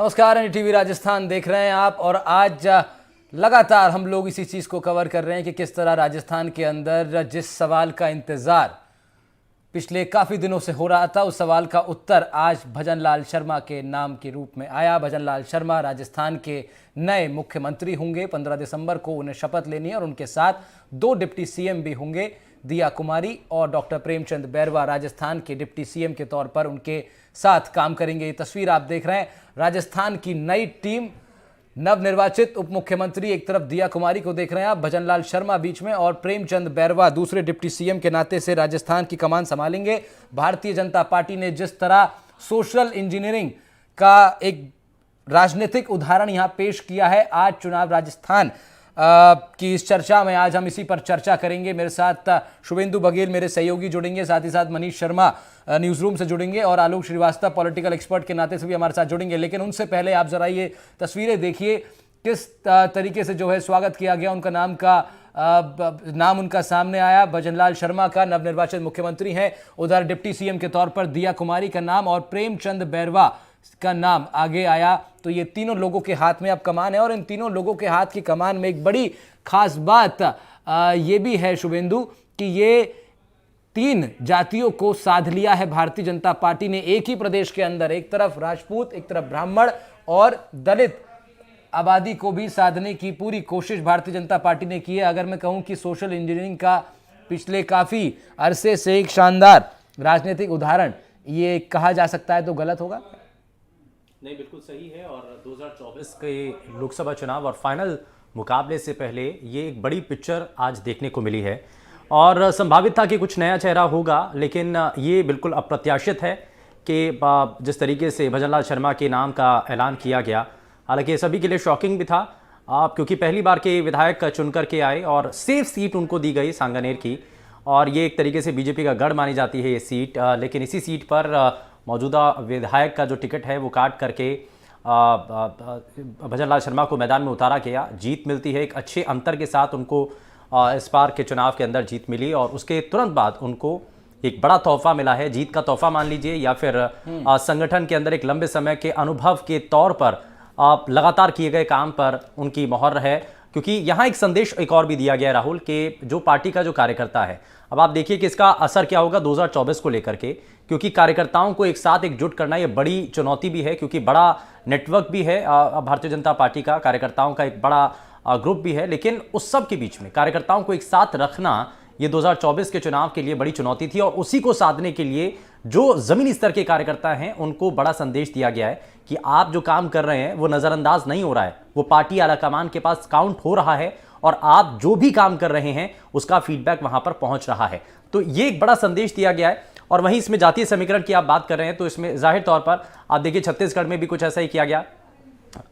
नमस्कार, एनडीटीवी राजस्थान देख रहे हैं आप। और आज लगातार हम लोग इसी चीज़ को कवर कर रहे हैं कि किस तरह राजस्थान के अंदर जिस सवाल का इंतज़ार पिछले काफ़ी दिनों से हो रहा था, उस सवाल का उत्तर आज भजनलाल शर्मा के नाम के रूप में आया। भजनलाल शर्मा राजस्थान के नए मुख्यमंत्री होंगे। 15 दिसंबर को उन्हें शपथ लेनी है और उनके साथ 2 डिप्टी सीएम भी होंगे, दिया कुमारी और डॉक्टर प्रेमचंद बैरवा राजस्थान के डिप्टी सीएम के तौर पर उनके साथ काम करेंगे। ये तस्वीर आप देख रहे हैं, राजस्थान की नई टीम, नवनिर्वाचित उप मुख्यमंत्री एक तरफ दिया कुमारी को देख रहे हैं आप, भजनलाल शर्मा बीच में और प्रेमचंद बैरवा दूसरे डिप्टी सीएम के नाते से राजस्थान की कमान संभालेंगे। भारतीय जनता पार्टी ने जिस तरह सोशल इंजीनियरिंग का एक राजनीतिक उदाहरण यहां पेश किया है आज चुनाव राजस्थान की इस चर्चा में, आज हम इसी पर चर्चा करेंगे। मेरे साथ शुभेंदु बघेल मेरे सहयोगी जुड़ेंगे, साथ ही साथ मनीष शर्मा न्यूज़ रूम से जुड़ेंगे और आलोक श्रीवास्तव पॉलिटिकल एक्सपर्ट के नाते से भी हमारे साथ जुड़ेंगे। लेकिन उनसे पहले आप जरा ये तस्वीरें देखिए, किस तरीके से जो है स्वागत किया गया, उनका नाम उनका सामने आया। भजनलाल शर्मा का नवनिर्वाचित मुख्यमंत्री हैं, उधर डिप्टी सीएम के तौर पर दिया कुमारी का नाम और प्रेमचंद बैरवा का नाम आगे आया। तो ये तीनों लोगों के हाथ में अब कमान है और इन तीनों लोगों के हाथ की कमान में एक बड़ी खास बात ये भी है शुभेंदु कि ये 3 जातियों को साध लिया है भारतीय जनता पार्टी ने एक ही प्रदेश के अंदर। एक तरफ राजपूत, एक तरफ ब्राह्मण और दलित आबादी को भी साधने की पूरी कोशिश भारतीय जनता पार्टी ने की है। अगर मैं कहूं कि सोशल इंजीनियरिंग का पिछले काफी अरसे से एक शानदार राजनीतिक उदाहरण ये कहा जा सकता है तो गलत होगा? नहीं, बिल्कुल सही है। और 2024 के लोकसभा चुनाव और फाइनल मुकाबले से पहले ये एक बड़ी पिक्चर आज देखने को मिली है और संभावित था कि कुछ नया चेहरा होगा, लेकिन ये बिल्कुल अप्रत्याशित है कि जिस तरीके से भजनलाल शर्मा के नाम का ऐलान किया गया। हालांकि सभी के लिए शॉकिंग भी था क्योंकि पहली बार के विधायक चुनकर के आए और सेफ सीट उनको दी गई सांगानेर की, और ये एक तरीके से बीजेपी का गढ़ मानी जाती है ये सीट। लेकिन इसी सीट पर मौजूदा विधायक का जो टिकट है वो काट करके भजनलाल शर्मा को मैदान में उतारा गया। जीत मिलती है, एक अच्छे अंतर के साथ उनको इस बार के चुनाव के अंदर जीत मिली और उसके तुरंत बाद उनको एक बड़ा तोहफा मिला है। जीत का तोहफा मान लीजिए या फिर संगठन के अंदर एक लंबे समय के अनुभव के तौर पर लगातार किए गए काम पर उनकी मोहर है। क्योंकि यहाँ एक संदेश एक और भी दिया गया राहुल कि जो पार्टी का जो कार्यकर्ता है, अब आप देखिए कि इसका असर क्या होगा 2024 को लेकर के, क्योंकि कार्यकर्ताओं को एक साथ एकजुट करना ये बड़ी चुनौती भी है, क्योंकि बड़ा नेटवर्क भी है भारतीय जनता पार्टी का, कार्यकर्ताओं का एक बड़ा ग्रुप भी है। लेकिन उस सब के बीच में कार्यकर्ताओं को एक साथ रखना ये 2024 के चुनाव के लिए बड़ी चुनौती थी और उसी को साधने के लिए जो जमीनी स्तर के कार्यकर्ता हैं उनको बड़ा संदेश दिया गया है कि आप जो काम कर रहे हैं वो नजरअंदाज नहीं हो रहा है, वो पार्टी आलाकमान के पास काउंट हो रहा है और आप जो भी काम कर रहे हैं उसका फीडबैक वहां पर पहुंच रहा है। तो ये एक बड़ा संदेश दिया गया है। और वहीं इसमें जातीय समीकरण की आप बात कर रहे हैं तो इसमें जाहिर तौर पर आप देखिए छत्तीसगढ़ में भी कुछ ऐसा ही किया गया।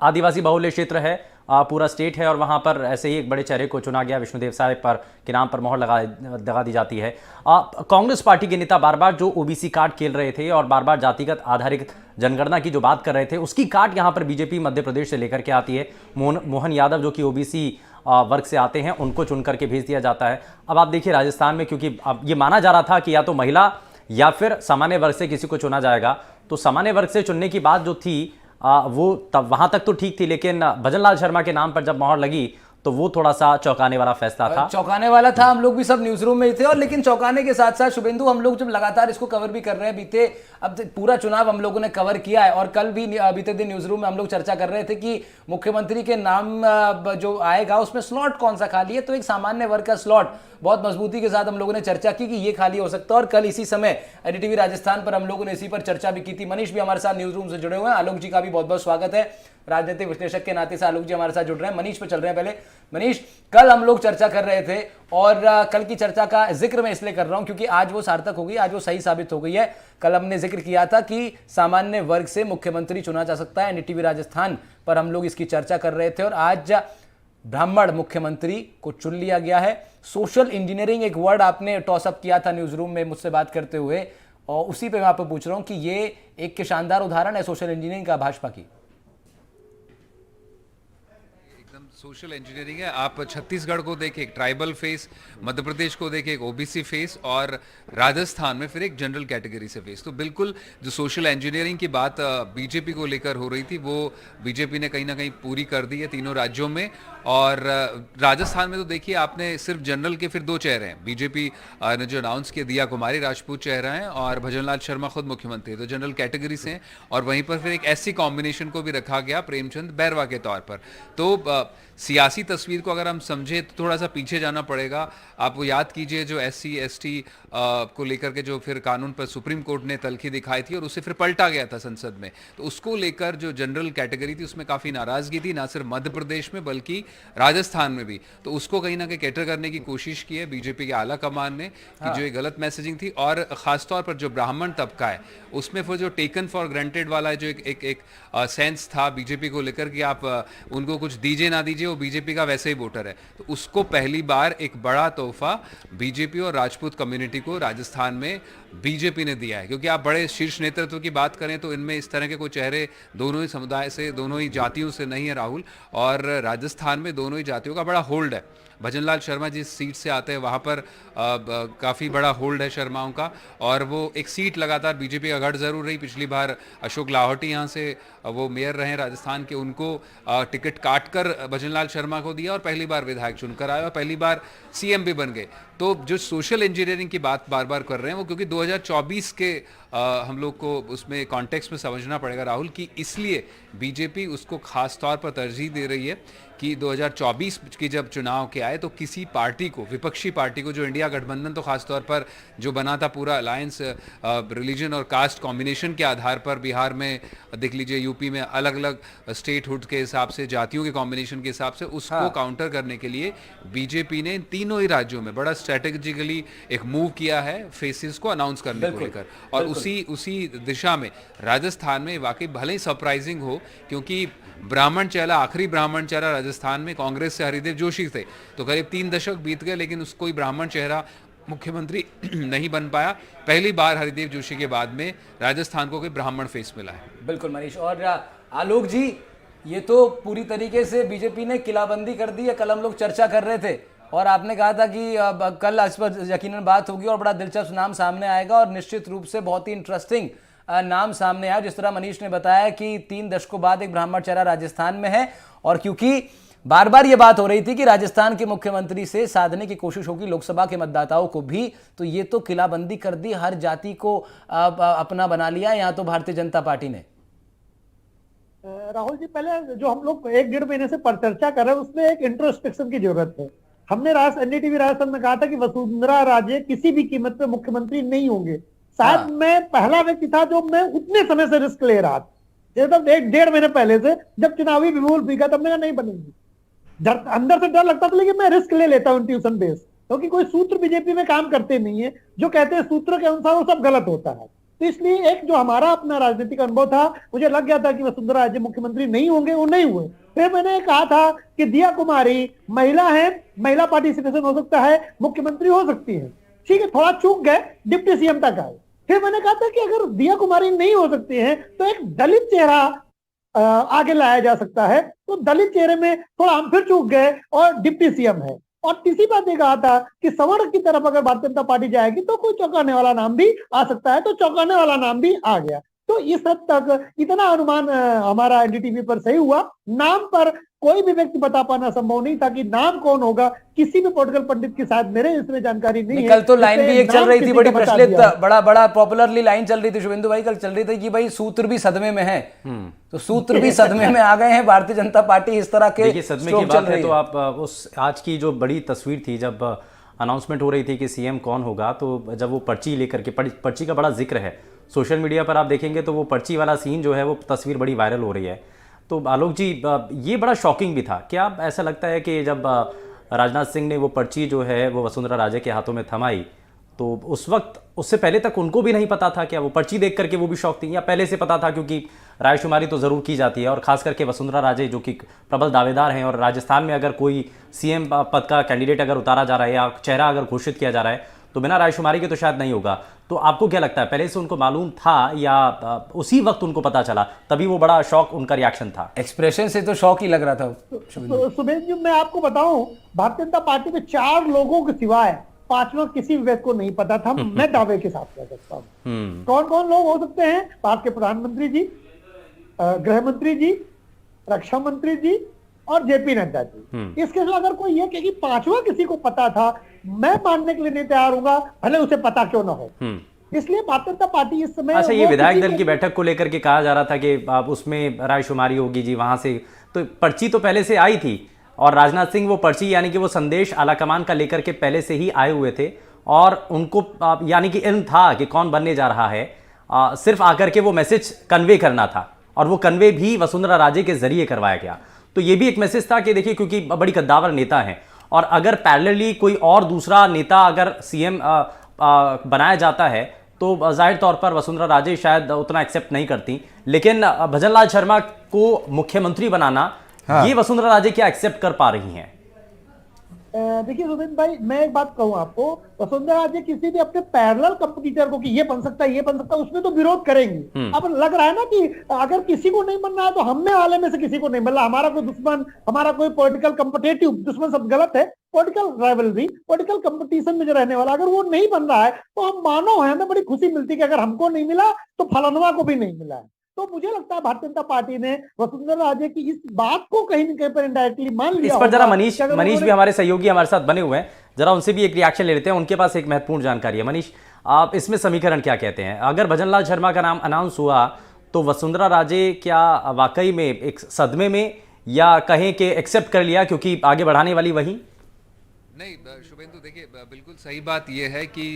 आदिवासी बहुल्य क्षेत्र है, पूरा स्टेट है और वहां पर ऐसे ही एक बड़े चेहरे को चुना गया, विष्णुदेव साय पर के नाम पर मोहर लगा दी जाती है। कांग्रेस पार्टी के नेता बार बार जो ओबीसी कार्ड खेल रहे थे और बार बार जातिगत आधारित जनगणना की जो बात कर रहे थे, उसकी कार्ड यहां पर बीजेपी मध्य प्रदेश से लेकर के आती है। मोहन यादव जो कि ओबीसी वर्ग से आते हैं उनको चुन करके भेज दिया जाता है। अब आप देखिए राजस्थान में, क्योंकि अब ये माना जा रहा था कि या तो महिला या फिर सामान्य वर्ग से किसी को चुना जाएगा, तो सामान्य वर्ग से चुनने की बात जो थी वो तब वहां तक तो ठीक थी, लेकिन भजनलाल शर्मा के नाम पर जब मोहर लगी तो वो थोड़ा सा चौंकाने वाला फैसला था। चौंकाने वाला था, हम लोग भी सब न्यूज रूम में ही थे। और लेकिन चौंकाने के साथ साथ शुभेंदु, हम लोग जब लगातार इसको कवर भी कर रहे हैं, बीते अब पूरा चुनाव हम लोगों ने कवर किया है और कल भी बीते दिन न्यूज रूम में हम लोग चर्चा कर रहे थे कि मुख्यमंत्री के नाम जो आएगा उसमें स्लॉट कौन सा खाली है। तो एक सामान्य वर्ग का स्लॉट बहुत मजबूती के साथ हम लोगों ने चर्चा की कि ये खाली हो सकता है और कल इसी समय एनडीटीवी राजस्थान पर हम लोगों ने इसी पर चर्चा भी की थी। मनीष भी हमारे साथ न्यूज रूम से जुड़े हुए हैं, आलोक जी का भी बहुत बहुत स्वागत है, राजनीतिक विश्लेषक के नाते से आलोक जी हमारे साथ जुड़ रहे हैं। मनीष पे चल रहे हैं पहले। मनीष, कल हम लोग चर्चा कर रहे थे और कल की चर्चा का जिक्र मैं इसलिए कर रहा हूं क्योंकि आज वो सार्थक हो गई, आज वो सही साबित हो गई है। कल हमने जिक्र किया था कि सामान्य वर्ग से मुख्यमंत्री चुना जा सकता है, एनडीटीवी राजस्थान पर हम लोग इसकी चर्चा कर रहे थे और आज ब्राह्मण मुख्यमंत्री को चुन लिया गया है। सोशल इंजीनियरिंग एक वर्ड आपने टॉसअप किया था न्यूज रूम में मुझसे बात करते हुए, और उसी पे मैं आपको पूछ रहा हूं कि ये एक शानदार उदाहरण है सोशल इंजीनियरिंग का भाजपा की। एकदम सोशल इंजीनियरिंग है। आप छत्तीसगढ़ को देखें एक ट्राइबल फेस, मध्य प्रदेश को देखें एक ओबीसी फेस, और राजस्थान में फिर एक जनरल कैटेगरी से फेस। तो बिल्कुल जो सोशल इंजीनियरिंग की बात बीजेपी को लेकर हो रही थी, वो बीजेपी ने कहीं ना कहीं पूरी कर दी है तीनों राज्यों में। और राजस्थान में तो देखिए आपने सिर्फ जनरल के फिर 2 चेहरे हैं। बीजेपी ने जो अनाउंस किया, दिया कुमारी राजपूत चेहरा है और भजनलाल शर्मा खुद मुख्यमंत्री, तो जनरल कैटेगरी से हैं। और वहीं पर फिर एक ऐसी कॉम्बिनेशन को भी रखा गया प्रेमचंद बैरवा के तौर पर। तो सियासी तस्वीर को अगर हम समझे तो थोड़ा सा पीछे जाना पड़ेगा। आप वो याद कीजिए जो SC ST को लेकर के जो फिर कानून पर सुप्रीम कोर्ट ने तलखी दिखाई थी और उसे फिर पलटा गया था संसद में, तो उसको लेकर जो जनरल कैटेगरी थी उसमें काफ़ी नाराज़गी थी, ना सिर्फ मध्य प्रदेश में बल्कि राजस्थान में भी। तो उसको कहीं ना कहीं कैटर करने की कोशिश की है बीजेपी के आला कमान ने कि जो ये गलत मैसेजिंग थी। और ख़ासतौर पर जो ब्राह्मण तबका है उसमें फिर जो टेकन फॉर ग्रांटेड वाला जो एक सेंस था बीजेपी को लेकर कि आप उनको कुछ दीजिए ना दीजिए, वो बीजेपी का वैसे ही वोटर है, तो उसको पहली बार एक बड़ा तोहफा बीजेपी और राजपूत कम्युनिटी को राजस्थान में बीजेपी ने दिया है। क्योंकि आप बड़े शीर्ष नेतृत्व की बात करें तो इनमें इस तरह के कोई चेहरे दोनों ही समुदाय से, दोनों ही जातियों से नहीं है राहुल, और राजस्थान में दोनों ही जातियों का बड़ा होल्ड है। भजनलाल शर्मा जिस सीट से आते हैं वहाँ पर काफ़ी बड़ा होल्ड है शर्माओं का, और वो एक सीट लगातार बीजेपी का गढ़ जरूर रही। पिछली बार अशोक लाहौटी यहाँ से वो मेयर रहे राजस्थान के, उनको टिकट काटकर भजनलाल शर्मा को दिया और पहली बार विधायक चुनकर आए और पहली बार CM भी बन गए। तो जो सोशल इंजीनियरिंग की बात बार बार कर रहे हैं वो क्योंकि 2024 के हम लोग को उसमें कॉन्टेक्स्ट में समझना पड़ेगा राहुल, कि इसलिए बीजेपी उसको खास तौर पर तरजीह दे रही है कि 2024 के जब चुनाव के आए तो किसी पार्टी को, विपक्षी पार्टी को, जो इंडिया गठबंधन तो खासतौर पर जो बना था पूरा अलायंस रिलीजन और कास्ट कॉम्बिनेशन के आधार पर, बिहार में देख लीजिए, यूपी में अलग अलग स्टेटहुड के हिसाब से, जातियों के कॉम्बिनेशन के हिसाब से, उसको काउंटर करने के लिए बीजेपी ने इन तीनों ही राज्यों में बड़ा स्ट्रेटेजिकली एक मूव किया है फेसेस को अनाउंस करने को लेकर। और उसी दिशा में राजस्थान में वाकई भले ही सरप्राइजिंग हो, क्योंकि ब्राह्मण चेहरा, आखिरी ब्राह्मण चेहरा राजस्थान में कांग्रेस से हरिदेव जोशी थे, तो करीब 3 दशक बीत गए लेकिन उसको कोई ब्राह्मण चेहरा मुख्यमंत्री नहीं बन पाया। पहली बार हरिदेव जोशी के बाद में राजस्थान को कोई ब्राह्मण फेस मिला है। बिल्कुल मनीष। और आलोक जी, ये तो पूरी तरीके से बीजेपी ने किलाबंदी कर दी है। कल हम लोग चर्चा कर रहे थे और आपने कहा था कि कल इस पर यकीनन बात होगी और बड़ा दिलचस्प नाम सामने आएगा, और निश्चित रूप से बहुत ही इंटरेस्टिंग नाम सामने आया। जिस तरह मनीष ने बताया कि 3 दशकों बाद एक ब्राह्मण चेहरा राजस्थान में है, और क्योंकि बार बार ये बात हो रही थी कि राजस्थान के मुख्यमंत्री से साधने की कोशिश होगी लोकसभा के मतदाताओं को भी, तो ये तो किलाबंदी कर दी, हर जाति को अपना बना लिया यहाँ तो भारतीय जनता पार्टी ने। राहुल जी, पहले जो हम लोग 1-1.5 महीने से चर्चा कर रहे हैं उसमें एक इंट्रोस्पेक्शन की जरूरत है। हमने NDTV राजस्थान में कहा था कि वसुंधरा राजे किसी भी कीमत पे मुख्यमंत्री नहीं होंगे। शायद मैं पहला व्यक्ति था जो मैं उतने समय से रिस्क ले रहा था, जब 1-1.5 महीने पहले से, जब चुनावी बिगुल फीका तब मैंने नहीं बनेगी। अंदर से डर लगता था, लेकिन मैं रिस्क ले लेता हूँ ट्यूशन बेस, क्योंकि कोई सूत्र बीजेपी में काम करते नहीं है। जो कहते हैं सूत्र के अनुसार वो सब गलत होता है। तो इसलिए एक जो हमारा अपना राजनीतिक अनुभव था, मुझे लग गया था कि वसुंधरा राजे मुख्यमंत्री नहीं होंगे, वो नहीं हुए। फिर मैंने कहा था कि दिया कुमारी महिला है, महिला पार्टिसिपेशन हो सकता है, मुख्यमंत्री हो सकती है। ठीक है, थोड़ा चूक गए, डिप्टी CM तक आए। फिर मैंने कहा था कि अगर दिया कुमारी नहीं हो सकती है तो एक दलित चेहरा आगे लाया जा सकता है। तो दलित चेहरे में थोड़ा हम फिर चूक गए और डिप्टी CM है। और तीसरी बात ये कहा था कि सवर्ण की तरफ अगर भारतीय जनता पार्टी जाएगी तो कोई चौंकाने वाला नाम भी आ सकता है, तो चौंकाने वाला नाम भी आ गया। तो इस हद तक इतना अनुमान हमारा NDTV पर सही हुआ। नाम पर कोई भी व्यक्ति बता पाना संभव नहीं था कि नाम कौन होगा, किसी भी पॉलिटिकल पंडित की शायद मेरे इसमें जानकारी नहीं है। कल तो लाइन भी एक चल रही थी बड़ी प्रचलित, बड़ा पॉपुलरली लाइन चल रही थी शुभेंदु भाई, कल चल रही थी कि भाई सूत्र भी सदमे में है। तो सूत्र भी सदमे में आ गए हैं भारतीय जनता पार्टी, इस तरह के देखिए सदमे की बात है। तो आप उस आज की जो बड़ी तस्वीर थी, जब अनाउंसमेंट हो रही थी कि CM कौन होगा, तो जब वो पर्ची लेकर के, पर्ची का बड़ा जिक्र है सोशल मीडिया पर, आप देखेंगे तो वो पर्ची वाला सीन जो है वो तस्वीर बड़ी वायरल हो रही है। तो आलोक जी, ये बड़ा शॉकिंग भी था। क्या ऐसा लगता है कि जब राजनाथ सिंह ने वो पर्ची जो है वो वसुंधरा राजे के हाथों में थमाई, तो उस वक्त, उससे पहले तक उनको भी नहीं पता था? क्या वो पर्ची देख करके वो भी शॉक थी, या पहले से पता था? क्योंकि रायशुमारी तो ज़रूर की जाती है, और खास करके वसुंधरा राजे जो कि प्रबल दावेदार हैं, और राजस्थान में अगर कोई CM पद का कैंडिडेट अगर उतारा जा रहा है या चेहरा अगर घोषित किया जा रहा है, तो बिना रायशुमारी के तो शायद नहीं होगा। तो आपको क्या लगता है, पहले से उनको मालूम था या उसी वक्त उनको पता चला, तभी वो बड़ा शॉक उनका रिएक्शन था? एक्सप्रेशन से तो शॉक ही लग रहा था। सुबेश जी, मैं आपको बताऊं, भारतीय जनता पार्टी में 4 लोगों के सिवाय 5वां किसी व्यक्ति को नहीं पता था। मैं दावे के साथ कह सकता हूँ। कौन कौन लोग हो सकते हैं? भारत के प्रधानमंत्री जी, गृह मंत्री जी, रक्षा मंत्री जी और जेपी नड्डा जी। इसके अलावा अगर कोई ये कहे कि 5वां किसी को पता था, मैं मानने के लिए नहीं तैयार हूंगा, भले उसे पता क्यों ना हो। इसलिए भारतीय जनता पार्टी इस समय, अच्छा, ये विधायक दल की बैठक को लेकर के कहा जा रहा था कि उसमें रायशुमारी होगी जी, वहां से तो पर्ची तो पहले से आई थी, और राजनाथ सिंह वो पर्ची यानी कि वो संदेश आलाकमान का लेकर के पहले से ही आए हुए थे, और उनको यानी कि इल्म था कि कौन बनने जा रहा है। सिर्फ आकर के वो मैसेज कन्वे करना था, और वो कन्वे भी वसुंधरा राजे के जरिए करवाया गया। तो ये भी एक मैसेज था कि देखिए, क्योंकि बड़ी कद्दावर नेता है, और अगर पैरेलली कोई और दूसरा नेता अगर सीएम बनाया जाता है तो जाहिर तौर पर वसुंधरा राजे शायद उतना एक्सेप्ट नहीं करती, लेकिन भजनलाल शर्मा को मुख्यमंत्री बनाना, ये वसुंधरा राजे क्या एक्सेप्ट कर पा रही हैं? देखिए सुबेन भाई, मैं एक बात कहूं आपको, वसुंधरा राजे किसी भी अपने पैरेलल कंपटीटर को कि ये बन सकता है, ये बन सकता है, उसमें तो विरोध करेंगी। अब लग रहा है ना कि अगर किसी को नहीं बनना है तो हमने वाले में से किसी को नहीं बनना, हमारा कोई दुश्मन, हमारा कोई पॉलिटिकल कंपटेटिव, दुश्मन सब गलत है, पॉलिटिकल राइवलरी, पॉलिटिकल कंपटीशन में जो रहने वाला, अगर वो नहीं बन रहा है तो हम मानव है, हमें बड़ी खुशी मिलती है कि अगर हमको नहीं मिला तो फलानवा को भी नहीं मिला है। तो मुझे लगता है भारतीय जनता पार्टी ने वसुंधरा राजे की इस बात को कहीं न कहीं पर इनडायरेक्टली मान लिया। इस पर जरा मनीष भी हमारे सहयोगी हमारे साथ बने हुए हैं, जरा उनसे भी एक रिएक्शन ले लेते हैं, उनके पास एक महत्वपूर्ण जानकारी है। मनीष, आप इसमें समीकरण क्या कहते हैं? अगर भजनलाल शर्मा का नाम अनाउंस हुआ तो वसुंधरा राजे क्या वाकई में एक सदमे में, या कहें कि एक्सेप्ट कर लिया क्योंकि आगे बढ़ाने वाली वही? नहीं शुभेंदु, देखिए बिल्कुल सही बात यह है कि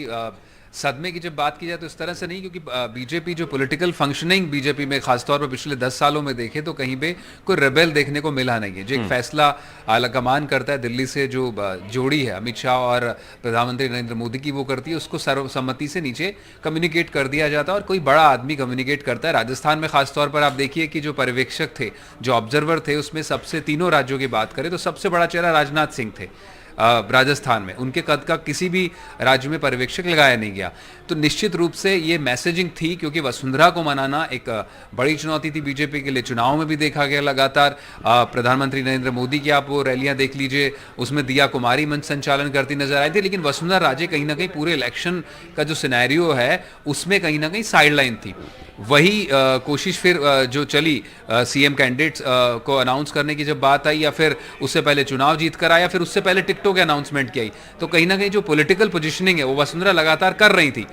सदमे की जब बात की जाए तो इस तरह से नहीं, क्योंकि बीजेपी जो पॉलिटिकल फंक्शनिंग बीजेपी में खासतौर पर पिछले 10 सालों में देखे तो कहीं पे कोई रेबेल देखने को मिला नहीं है। जो एक फैसला आलाकमान करता है दिल्ली से, जो जोड़ी है अमित शाह और प्रधानमंत्री नरेंद्र मोदी की, वो करती है, उसको सर्वसम्मति से नीचे कम्युनिकेट कर दिया जाता है और कोई बड़ा आदमी कम्युनिकेट करता है। राजस्थान में खासतौर पर आप देखिए कि जो पर्यवेक्षक थे, जो ऑब्जर्वर थे, उसमें सबसे तीनों राज्यों की बात करें तो सबसे बड़ा चेहरा राजनाथ सिंह थे राजस्थान में। उनके कद का किसी भी राज्य में पर्यवेक्षक लगाया नहीं गया। तो निश्चित रूप से ये मैसेजिंग थी, क्योंकि वसुंधरा को मनाना एक बड़ी चुनौती थी बीजेपी के लिए। चुनाव में भी देखा गया लगातार, प्रधानमंत्री नरेंद्र मोदी की आप वो रैलियां देख लीजिए, उसमें दिया कुमारी मंच संचालन करती नजर आई थी, लेकिन वसुंधरा राजे कहीं ना कहीं पूरे इलेक्शन का जो सिनेरियो है उसमें कहीं ना कहीं साइडलाइन थी। वही कोशिश फिर जो चली सीएम कैंडिडेट्स को अनाउंस करने की जब बात आई, या फिर उससे पहले चुनाव जीत कर आया, फिर उससे पहले टिकटों के अनाउंसमेंट की आई, तो कहीं ना कहीं जो पॉलिटिकल पोजीशनिंग है वो वसुंधरा लगातार कर रही थी।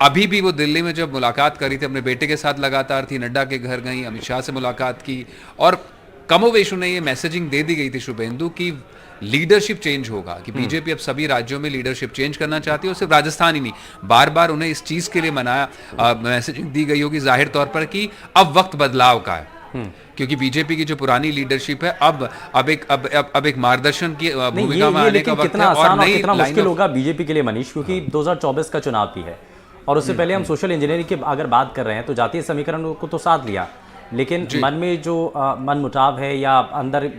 अभी भी वो दिल्ली में जब मुलाकात करी थी अपने बेटे के साथ लगातार थी, नड्डा के घर गई, अमित शाह से मुलाकात की, और कमोवेश उन्हें ये मैसेजिंग दे दी गई थी शुभेंदु की लीडरशिप चेंज होगा, कि बीजेपी अब सभी राज्यों में लीडरशिप चेंज करना चाहती है, और सिर्फ राजस्थान ही नहीं, बार बार उन्हें इस चीज के लिए मैसेजिंग दी गई होगी जाहिर तौर पर कि अब वक्त बदलाव का है। क्योंकि बीजेपी की जो पुरानी लीडरशिप है अब एक मार्गदर्शन की भूमिका में आने का वक्त है। और कितना मुश्किल होगा बीजेपी के लिए मनीष, क्योंकि 2024 का चुनाव भी है, और उससे पहले हम सोशल इंजीनियरिंग की अगर बात कर रहे हैं तो जातीय समीकरण को तो साथ लिया, लेकिन मन में जो मन मुटाव है, या अंदर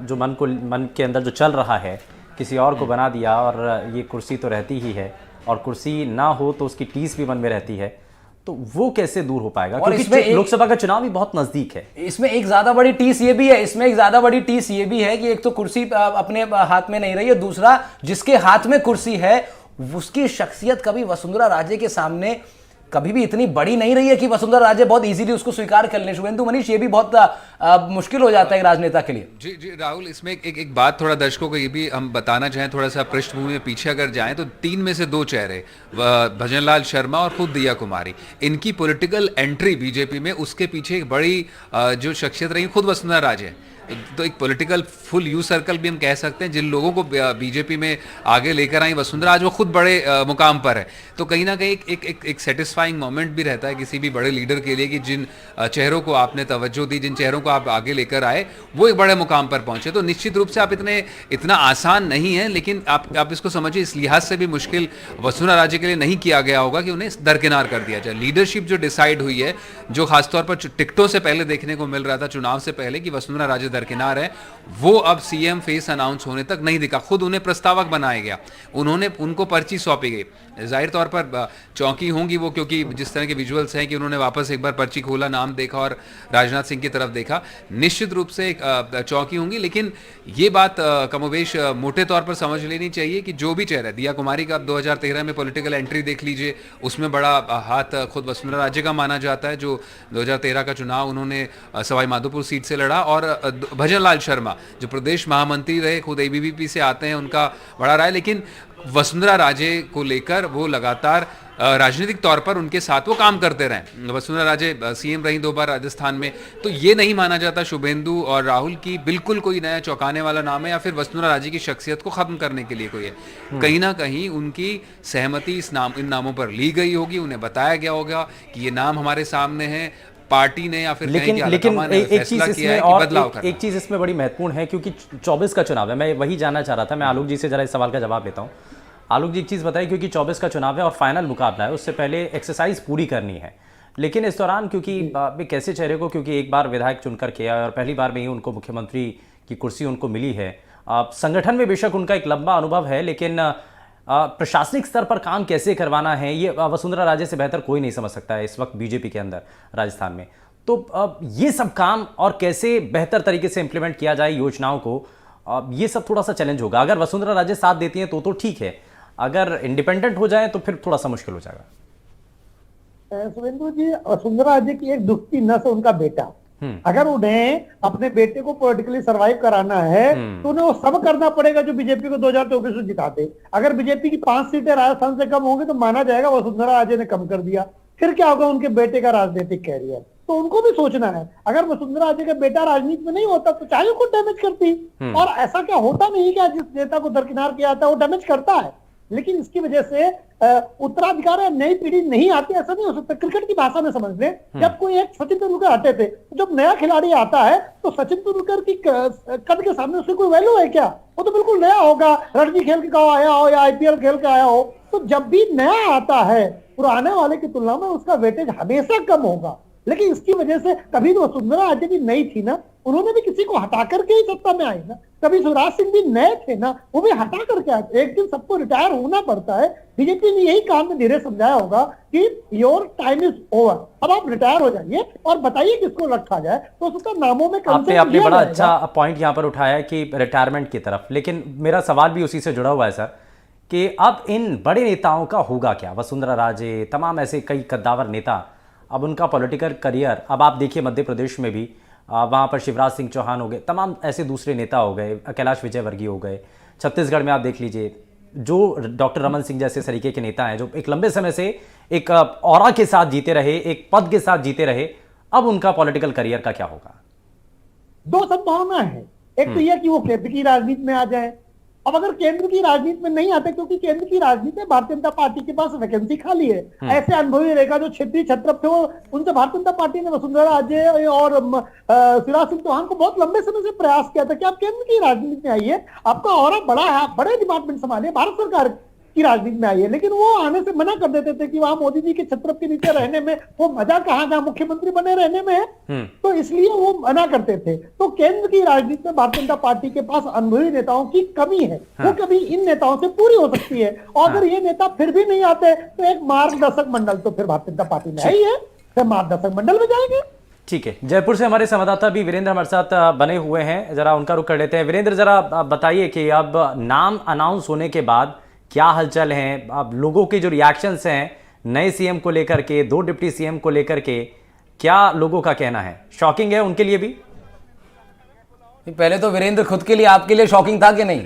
जो मन के अंदर जो चल रहा है, किसी और को बना दिया, और ये कुर्सी तो रहती ही है, और कुर्सी ना हो तो उसकी टीस भी मन में रहती है, तो वो कैसे दूर हो पाएगा? क्योंकि लोकसभा का चुनाव भी बहुत नजदीक है। इसमें एक ज्यादा बड़ी टीस ये भी है, कि एक तो कुर्सी अपने हाथ में नहीं रही है, दूसरा जिसके हाथ में कुर्सी है उसकी शख्सियत कभी वसुंधरा राजे के सामने कभी भी इतनी बड़ी नहीं रही है कि वसुंधरा राजे बहुत इजीली उसको स्वीकार कर लें। शुभेंदु, मनीष, ये भी बहुत मुश्किल हो जाता है एक राजनेता के लिए। जी राहुल, इसमें एक बात थोड़ा दर्शकों को ये भी हम बताना चाहें, थोड़ा सा पृष्ठभूमि में पीछे अगर जाएं तो 3 में से 2 चेहरे, भजनलाल शर्मा और खुद दिया कुमारी, इनकी पॉलिटिकल एंट्री बीजेपी में, उसके पीछे एक बड़ी जो शख्सियत रही खुद वसुंधरा राजे। तो एक पॉलिटिकल फुल यू सर्कल भी हम कह सकते हैं, जिन लोगों को बीजेपी में आगे लेकर आई वसुंधरा, आज वो खुद बड़े मुकाम पर है। तो कहीं ना कहीं एक सेटिस्फाइंग मोमेंट भी रहता है किसी भी बड़े लीडर के लिए, कि जिन चेहरों को आपने तवज्जो दी, जिन चेहरों को आप आगे लेकर आए, वो एक बड़े मुकाम पर पहुंचे। तो निश्चित रूप से आप इतना आसान नहीं है, लेकिन आप इसको समझिए, इस लिहाज से भी मुश्किल वसुंधरा राजे के लिए नहीं किया गया होगा कि उन्हें दरकिनार कर दिया जाए। लीडरशिप जो डिसाइड हुई है, जो खासतौर पर टिकटों से पहले देखने को मिल रहा था चुनाव से पहले, कि वसुंधरा राजे दरकिनार है, वो अब सीएम फेस अनाउंस होने तक नहीं दिखा। खुद उन्हें प्रस्तावक बनाया गया, उनको पर्ची सौंपी गई। जाहिर तौर पर चौंकी होंगी वो, क्योंकि जिस तरह के विजुअल्स हैं कि उन्होंने वापस एक बार पर्ची खोला, नाम देखा और राजनाथ सिंह की तरफ देखा, निश्चित रूप से चौंकी होंगी। लेकिन ये बात कमोबेश मोटे तौर पर समझ लेनी चाहिए कि जो भी चेहरा है, दिया कुमारी का आप 2013 में पॉलिटिकल एंट्री देख लीजिए, उसमें बड़ा हाथ खुद वसुंधरा राजे का माना जाता है, जो 2013 का चुनाव उन्होंने सवाई माधोपुर सीट से लड़ा। और भजन लाल शर्मा जो प्रदेश महामंत्री रहे, खुद एबीवीपी से आते हैं, उनका बड़ा रहा है। लेकिन वसुंधरा राजे को लेकर वो लगातार राजनीतिक तौर पर उनके साथ वो काम करते रहे। वसुंधरा राजे सीएम रही 2 बार राजस्थान में, तो ये नहीं माना जाता शुभेंदु और राहुल की बिल्कुल कोई नया चौंकाने वाला नाम है या फिर वसुंधरा राजे की शख्सियत को खत्म करने के लिए कोई है। कहीं ना कहीं उनकी सहमति इन नामों पर ली गई होगी, उन्हें बताया गया होगा कि ये नाम हमारे सामने है, पार्टी ने या फिर लेकिन एक चीज इसमें और एक चीज इसमें बड़ी महत्वपूर्ण है, क्योंकि 24 का चुनाव है। मैं वही जानना चाह रहा था, मैं आलोक जी से जरा इस सवाल का जवाब लेता हूं। आलोक जी, एक चीज बताइए, क्योंकि 24 का चुनाव है और फाइनल मुकाबला है, उससे पहले एक्सरसाइज पूरी करनी है। लेकिन इस दौरान क्योंकि एक ऐसे चेहरे को, क्योंकि एक बार विधायक चुनकर किया और पहली बार में ही उनको मुख्यमंत्री की कुर्सी उनको मिली है, संगठन में बेशक उनका एक लंबा अनुभव है, लेकिन प्रशासनिक स्तर पर काम कैसे करवाना है ये वसुंधरा राजे से बेहतर कोई नहीं समझ सकता है इस वक्त बीजेपी के अंदर राजस्थान में। तो ये सब काम और कैसे बेहतर तरीके से इंप्लीमेंट किया जाए योजनाओं को, ये सब थोड़ा सा चैलेंज होगा। अगर वसुंधरा राजे साथ देती हैं तो ठीक है, अगर इंडिपेंडेंट हो जाए तो फिर थोड़ा सा मुश्किल हो जाएगा। सुरेंद्र जी, वसुंधरा राजे की एक दुखती नस है उनका बेटा। अगर उन्हें अपने बेटे को पॉलिटिकली सरवाइव कराना है तो उन्हें वो सब करना पड़ेगा जो बीजेपी को 2024 में जिता दे। अगर बीजेपी की 5 सीटें राजस्थान से कम होंगी तो माना जाएगा वसुंधरा राजे ने कम कर दिया, फिर क्या होगा उनके बेटे का राजनीतिक कैरियर। तो उनको भी सोचना है, अगर वसुंधरा राजे का बेटा राजनीति में नहीं होता तो चाहे उसको डैमेज करती। और ऐसा क्या होता नहीं कि जिस नेता को दरकिनार किया जाता है वो डैमेज करता है, लेकिन इसकी वजह से उत्तराधिकार या नई पीढ़ी नहीं आती, ऐसा नहीं हो सकता। क्रिकेट की भाषा में समझ लें, जब कोई एक सचिन तेंदुलकर आते थे, जब नया खिलाड़ी आता है तो सचिन तेंदुलकर की कद के सामने उसकी कोई वैल्यू है क्या? वो तो बिल्कुल नया होगा, रणजी खेल के आया हो या आईपीएल खेल के आया हो। तो जब भी नया आता है पुराने वाले की तुलना में उसका वेटेज हमेशा कम होगा। लेकिन इसकी वजह से कभी तो वसुंधरा राजे भी नई थी ना, उन्होंने भी किसी को हटा करके ही सत्ता में आई ना। कभी शिवराज सिंह भी नए थे ना, वो भी हटा करके आए। एक दिन सबको रिटायर होना पड़ता है। बीजेपी ने यही काम में धीरे समझाया होगा कि योर टाइम इज ओवर, अब आप रिटायर हो जाइए और बताइए किसको रखा जाए, तो उसका नामों में आपने बड़ा अच्छा पॉइंट यहाँ पर उठाया है कि रिटायरमेंट की तरफ। लेकिन मेरा सवाल भी उसी से जुड़ा हुआ है सर, कि अब इन बड़े नेताओं का होगा क्या? वसुंधरा राजे, तमाम ऐसे कई कद्दावर नेता, अब उनका पॉलिटिकल करियर, अब आप देखिए मध्य प्रदेश में भी वहाँ पर शिवराज सिंह चौहान हो गए, तमाम ऐसे दूसरे नेता हो गए, कैलाश विजयवर्गीय हो गए। छत्तीसगढ़ में आप देख लीजिए, जो डॉक्टर रमन सिंह जैसे तरीके के नेता हैं जो एक लंबे समय से एक ऑरा के साथ जीते रहे, एक पद के साथ जीते रहे, अब उनका पॉलिटिकल करियर का क्या होगा? 2 संभावना है। एक तो यह कि वो केंद्र की राजनीति में आ जाए। अब अगर केंद्र की राजनीति में नहीं आते, क्योंकि केंद्र की राजनीति में भारतीय जनता पार्टी के पास वैकेंसी खाली है। ऐसे अनुभवी रेखा जो क्षेत्रीय छत्रप थे, वो उनसे भारतीय जनता पार्टी ने वसुंधरा राजे और शिवराज सिंह चौहान को बहुत लंबे समय से प्रयास किया था कि आप केंद्र की राजनीति में आइए, आपका और बड़ा है, बड़े डिपार्टमेंट संभालिए, भारत सरकार की राजनीति में आइए। लेकिन वो आने से मना कर देते थे कि वहां मोदी जी के छत्र के नीचे रहने में वो मजा कहां, जहां मुख्यमंत्री बने रहने में है। तो इसलिए वो मना करते थे। तो केंद्र की राजनीति में भारतीय जनता पार्टी के पास अनुभवी नेताओं की कमी है। वो कभी इन नेताओं से पूरी हो सकती है। और अगर ये नेता फिर भी नहीं आते तो एक मार्गदर्शक मंडल तो फिर भारतीय जनता पार्टी में ही है, फिर मार्गदर्शक मंडल में जाएंगे। ठीक है, जयपुर से हमारे संवाददाता भी वीरेंद्र हमारे साथ बने हुए हैं, जरा उनका रुख कर लेते हैं। वीरेंद्र, जरा बताइए कि अब नाम अनाउंस होने के बाद क्या हलचल है? अब लोगों के जो रिएक्शंस हैं नए सीएम को लेकर के, 2 डिप्टी सीएम को लेकर के, क्या लोगों का कहना है? शॉकिंग है उनके लिए भी? पहले तो वीरेंद्र खुद के लिए, आपके लिए शॉकिंग था कि नहीं?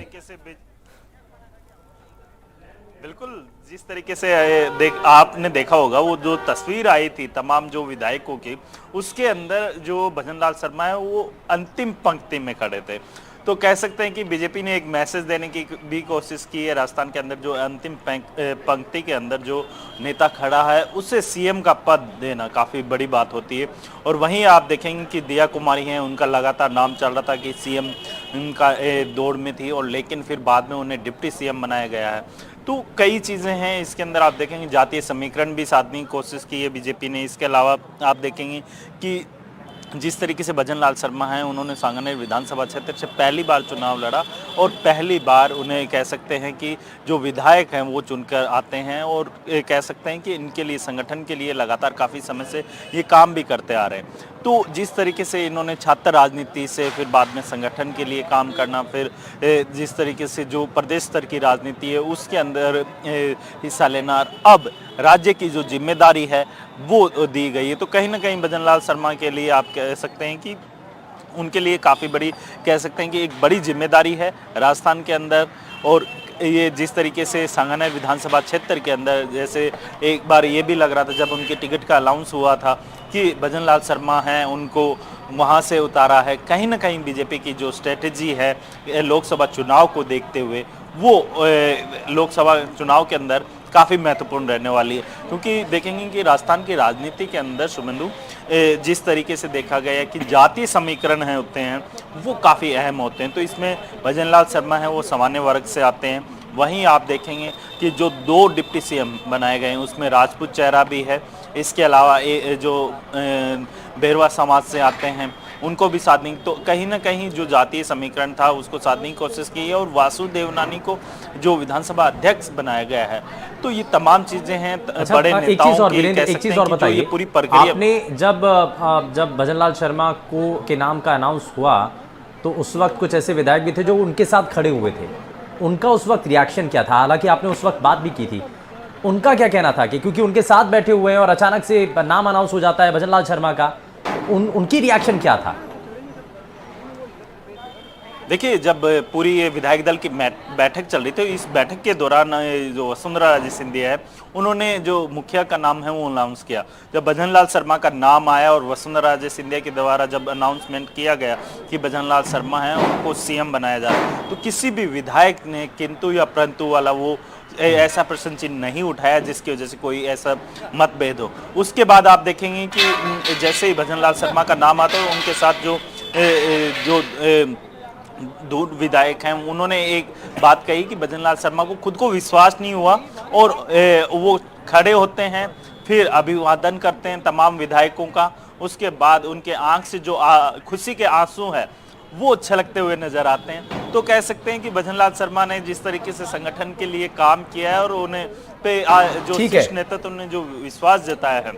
बिल्कुल, जिस तरीके से आपने देखा होगा वो जो तस्वीर आई थी तमाम जो विधायकों की, उसके अंदर जो भजन लाल शर्मा है वो अंतिम पंक्ति में खड़े थे। तो कह सकते हैं कि बीजेपी ने एक मैसेज देने की भी कोशिश की है। राजस्थान के अंदर जो अंतिम पंक्ति के अंदर जो नेता खड़ा है उसे सीएम का पद देना काफ़ी बड़ी बात होती है। और वहीं आप देखेंगे कि दिया कुमारी हैं, उनका लगातार नाम चल रहा था कि सीएम उनका दौड़ में थी, और लेकिन फिर बाद में उन्हें डिप्टी सीएम बनाया गया है। तो कई चीज़ें हैं इसके अंदर। आप देखेंगे जातीय समीकरण भी साधने की कोशिश की है बीजेपी ने। इसके अलावा आप देखेंगे कि जिस तरीके से भजन लाल शर्मा हैं, उन्होंने सांगानेर विधानसभा क्षेत्र से पहली बार चुनाव लड़ा और पहली बार उन्हें कह सकते हैं कि जो विधायक हैं वो चुनकर आते हैं और कह सकते हैं कि इनके लिए, संगठन के लिए लगातार काफ़ी समय से ये काम भी करते आ रहे हैं। तो जिस तरीके से इन्होंने छात्र राजनीति से फिर बाद में संगठन के लिए काम करना, फिर जिस तरीके से जो प्रदेश स्तर की राजनीति है उसके अंदर हिस्सा लेना, अब राज्य की जो जिम्मेदारी है वो दी गई है, तो कहीं ना कहीं भजन लाल शर्मा के लिए आप कह सकते हैं कि उनके लिए काफ़ी बड़ी, कह सकते हैं कि एक बड़ी जिम्मेदारी है राजस्थान के अंदर। और ये जिस तरीके से सांगानेर विधानसभा क्षेत्र के अंदर, जैसे एक बार ये भी लग रहा था जब उनके टिकट का अनाउंस हुआ था कि भजन लाल शर्मा हैं, उनको वहाँ से उतारा है, कहीं ना कहीं बीजेपी की जो स्ट्रेटजी है लोकसभा चुनाव को देखते हुए वो लोकसभा चुनाव के अंदर काफ़ी महत्वपूर्ण रहने वाली है। क्योंकि देखेंगे कि राजस्थान की राजनीति के अंदर शुभेंदु जिस तरीके से देखा गया है कि जातीय समीकरण है होते हैं वो काफ़ी अहम होते हैं, तो इसमें भजन लाल शर्मा है वो सामान्य वर्ग से आते हैं। वहीं आप देखेंगे कि जो 2 डिप्टी सीएम बनाए गए हैं उसमें राजपूत चेहरा भी है, इसके अलावा जो बेरवा समाज से आते हैं उनको भी साधने, तो कहीं ना कहीं जो जातीय समीकरण था उसको साधने की कोशिश की है। और वासु देवनानी को जो विधानसभा अध्यक्ष बनाया गया है, तो ये तमाम चीजें हैं बड़े नेताओं की, कह सकते हैं कि जो ये पूरी प्रक्रिया। आपने जब भजन लाल शर्मा के नाम का अनाउंस हुआ तो उस वक्त कुछ ऐसे विधायक भी थे जो उनके साथ खड़े हुए थे, उनका उस वक्त रिएक्शन क्या था? हालांकि आपने उस वक्त बात भी की थी, उनका क्या कहना था कि क्योंकि उनके साथ बैठे हुए हैं और अचानक से नाम अनाउंस हो जाता है भजन लाल शर्मा का, उनकी रिएक्शन क्या था? देखिए, जब पूरी ये विधायक दल की बैठक चल रही थी, इस बैठक के दौरान जो वसुंधरा राजे सिंधिया है उन्होंने जो मुखिया का नाम है वो अनाउंस किया। जब भजन लाल शर्मा का नाम आया और वसुंधरा राजे सिंधिया के द्वारा जब अनाउंसमेंट किया गया कि भजन लाल शर्मा है उनको सीएम बनाया जा रहा है, तो किसी भी विधायक ने किंतु या परंतु वाला वो ऐसा प्रश्न चिन्ह नहीं उठाया जिसकी वजह से कोई ऐसा मतभेद हो। उसके बाद आप देखेंगे कि जैसे ही भजन लाल शर्मा का नाम आता है उनके साथ जो दूर विधायक हैं उन्होंने एक बात कही कि भजन लाल शर्मा को खुद को विश्वास नहीं हुआ और वो खड़े होते हैं, फिर अभिवादन करते हैं तमाम विधायकों का। उसके बाद उनके आंख से जो खुशी के आंसू है वो छलकते हुए नजर आते हैं। तो कह सकते हैं कि भजन लाल शर्मा ने जिस तरीके से संगठन के लिए काम किया है और उन्हें पे जो शीर्ष नेतृत्व ने जो विश्वास जताया है।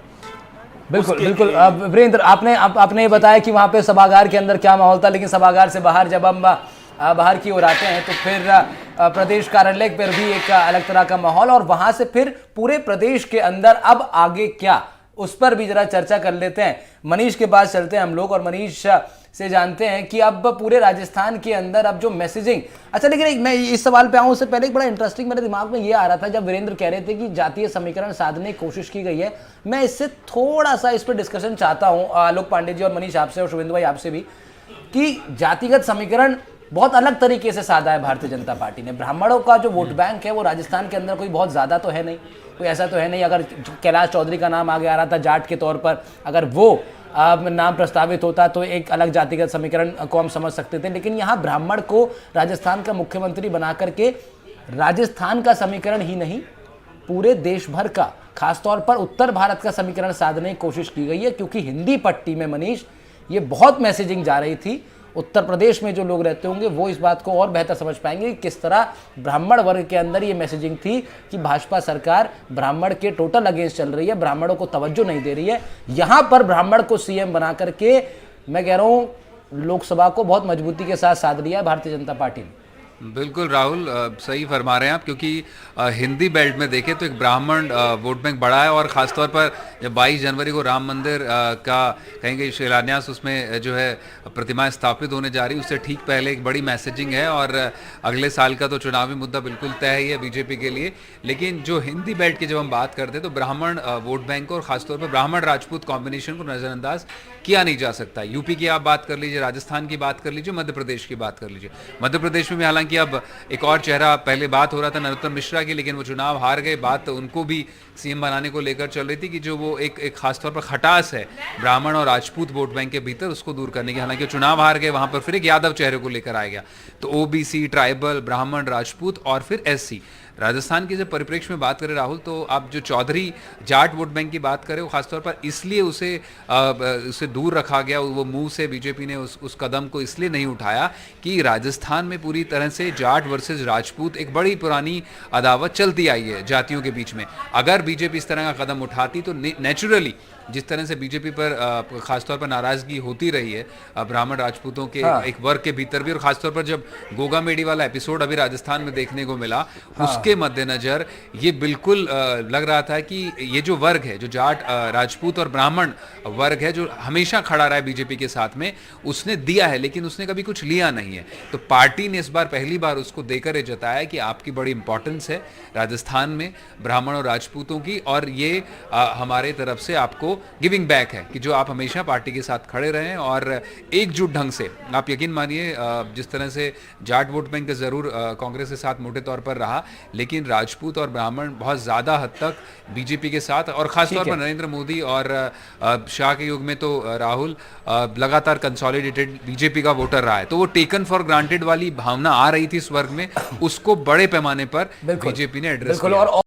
बिल्कुल बिल्कुल। वीरेंद्र, आपने ये बताया कि वहाँ पे सभागार के अंदर क्या माहौल था, लेकिन सभागार से बाहर जब हम बाहर की ओर आते हैं तो फिर प्रदेश कार्यालय पर भी एक अलग तरह का माहौल, और वहाँ से फिर पूरे प्रदेश के अंदर अब आगे क्या, उस पर भी जरा चर्चा कर लेते हैं। मनीष के पास चलते हैं हम लोग और मनीष से जानते हैं कि अब पूरे राजस्थान के अंदर अब जो मैसेजिंग, अच्छा लेकिन मैं इस सवाल पे आऊँ उससे पहले एक बड़ा इंटरेस्टिंग मेरे दिमाग में ये आ रहा था जब वीरेंद्र कह रहे थे कि जातीय समीकरण साधने की कोशिश की गई है। मैं इससे थोड़ा सा इस पर डिस्कशन चाहता हूँ आलोक पांडे जी और मनीष आपसे और शुभेंदु भाई आपसे भी, कि जातिगत समीकरण बहुत अलग तरीके से साधा है भारतीय जनता पार्टी ने। ब्राह्मणों का जो वोट बैंक है वो राजस्थान के अंदर कोई बहुत ज़्यादा तो है नहीं, कोई ऐसा तो है नहीं। अगर कैलाश चौधरी का नाम आगे आ रहा था जाट के तौर पर, अगर वो नाम प्रस्तावित होता तो एक अलग जातिगत समीकरण को हम समझ सकते थे, लेकिन यहाँ ब्राह्मण को राजस्थान का मुख्यमंत्री बना करके राजस्थान का समीकरण ही नहीं पूरे देश भर का, खासतौर पर उत्तर भारत का समीकरण साधने की कोशिश की गई है। क्योंकि हिंदी पट्टी में मनीष ये बहुत मैसेजिंग जा रही थी, उत्तर प्रदेश में जो लोग रहते होंगे वो इस बात को और बेहतर समझ पाएंगे कि किस तरह ब्राह्मण वर्ग के अंदर ये मैसेजिंग थी कि भाजपा सरकार ब्राह्मण के टोटल अगेंस्ट चल रही है, ब्राह्मणों को तवज्जो नहीं दे रही है। यहाँ पर ब्राह्मण को सीएम बना करके मैं कह रहा हूँ लोकसभा को बहुत मजबूती के साथ साध लिया है भारतीय जनता पार्टी ने। बिल्कुल राहुल, सही फरमा रहे हैं आप, क्योंकि हिंदी बेल्ट में देखें तो एक ब्राह्मण वोट बैंक बढ़ा है। और ख़ासतौर पर जब 22 जनवरी को राम मंदिर का कहेंगे शिलान्यास, उसमें जो है प्रतिमाएं स्थापित होने जा रही, उससे ठीक पहले एक बड़ी मैसेजिंग है। और अगले साल का तो चुनावी मुद्दा बिल्कुल तय ही है बीजेपी के लिए। लेकिन जो हिंदी बेल्ट की जब हम बात करते हैं तो ब्राह्मण वोट बैंक को और ख़ासतौर पर ब्राह्मण राजपूत कॉम्बिनेशन को नज़रअंदाज किया नहीं जा सकता। यूपी की आप बात कर लीजिए, राजस्थान की बात कर लीजिए, मध्य प्रदेश की बात कर लीजिए। मध्य प्रदेश में भी हालांकि अब एक और चेहरा, पहले बात हो रहा था नरोत्तम मिश्रा की, लेकिन वो चुनाव हार गए। बात उनको भी सीएम बनाने को लेकर चल रही थी कि जो वो एक खासतौर पर खटास है ब्राह्मण और राजपूत वोट बैंक के भीतर, उसको दूर करने की। हालांकि चुनाव हार गए, वहां पर फिर एक यादव चेहरे को लेकर आया गया। तो ओबीसी, ट्राइबल, ब्राह्मण, राजपूत और फिर एससी, राजस्थान के जब परिप्रेक्ष्य में बात करें राहुल, तो आप जो चौधरी जाट वोट बैंक की बात करें, वो खासतौर पर इसलिए उसे दूर रखा गया, वो मुंह से बीजेपी ने उस कदम को इसलिए नहीं उठाया कि राजस्थान में पूरी तरह से जाट वर्सेस राजपूत एक बड़ी पुरानी अदावत चलती आई है जातियों के बीच में। अगर बीजेपी इस तरह का कदम उठाती तो नेचुरली जिस तरह से बीजेपी पर खासतौर पर नाराजगी होती रही है ब्राह्मण राजपूतों के एक वर्ग के भीतर भी, और खासतौर पर जब गोगा मेडी वाला एपिसोड अभी राजस्थान में देखने को मिला, उसके मद्देनजर ये बिल्कुल लग रहा था कि ये जो वर्ग है, जो जाट राजपूत और ब्राह्मण वर्ग है, जो हमेशा खड़ा रहा है बीजेपी के साथ में, उसने दिया है लेकिन उसने कभी कुछ लिया नहीं है। तो पार्टी ने इस बार पहली बार उसको देकर जताया कि आपकी बड़ी इंपॉर्टेंस है राजस्थान में ब्राह्मण और राजपूतों की, और ये हमारे तरफ से आपको गिविंग बैक है कि जो आप हमेशा पार्टी के साथ खड़े रहें और एकजुट ढंग से। आप यकीन मानिए जिस तरह से जाट वोट बैंक जरूर कांग्रेस के साथ मोटे तौर पर रहा, लेकिन राजपूत और ब्राह्मण बहुत ज्यादा हद तक बीजेपी के साथ, और खासतौर पर नरेंद्र मोदी और शाह के युग में तो राहुल लगातार कंसोलिडेटेड बीजेपी का वोटर रहा है। तो वो टेकन फॉर ग्रांटेड वाली भावना आ रही थी इस वर्ग में, उसको बड़े पैमाने पर बीजेपी ने एड्रेस किया।